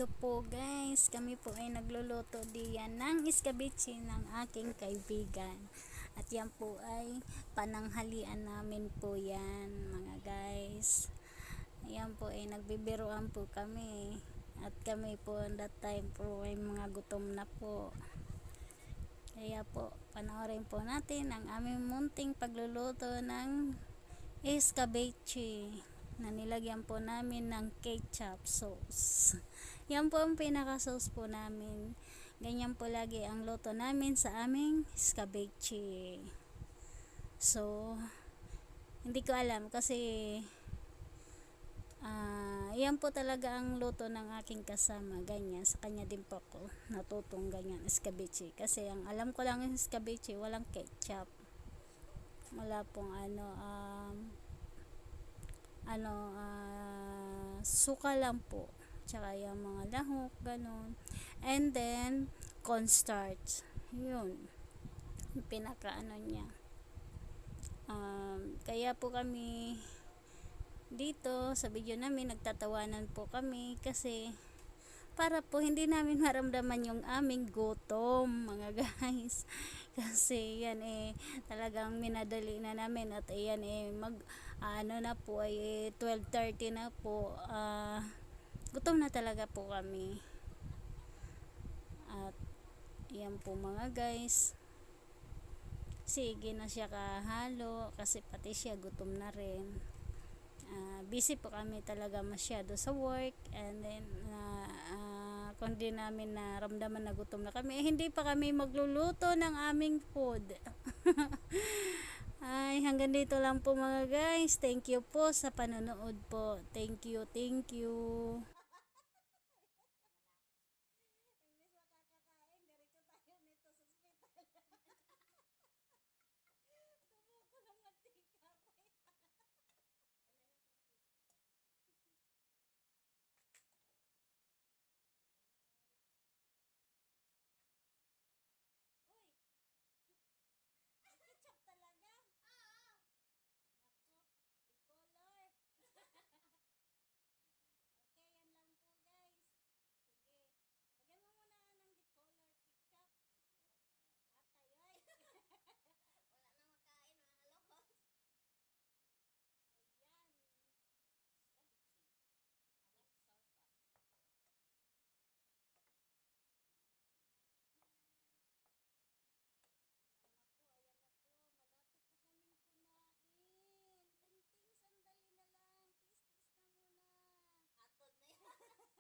Hello po guys, kami po ay nagluluto diyan ng iskabeche ng aking kaibigan. At yan po ay pananghalian namin po yan mga guys. Yan po ay nagbibiruan po kami. At kami po that time po ay mga gutom na po. Kaya po, panoorin po natin ang aming munting pagluluto ng iskabeche na nilagyan po namin ng ketchup sauce. Yan po ang pinaka sauce po namin. Ganyan po lagi ang luto namin sa aming iskabeche. So, hindi ko alam kasi yan po talaga ang luto ng aking kasama. Ganyan, sa kanya din po ako natutong ganyan iskabeche. Kasi ang alam ko lang yung iskabeche, walang ketchup. Wala pong suka lang po, tsaka yung mga lahok ganon, and then cornstarch, yun yung pinaka niya. Kaya po kami dito sa video namin nagtatawanan po kami kasi para po hindi namin maramdaman yung aming gutom mga guys. Kasi yan talagang minadali na namin at yan na po ay 12:30 na po. Gutom na talaga po kami. At yan po mga guys. Sige na siya kahalo kasi pati siya gutom na rin. Busy po kami talaga masyado sa work, and then kung di namin naramdaman na gutom na kami, hindi pa kami magluluto ng aming food. Ay, hanggang dito lang po mga guys. Thank you po sa panonood po. Thank you.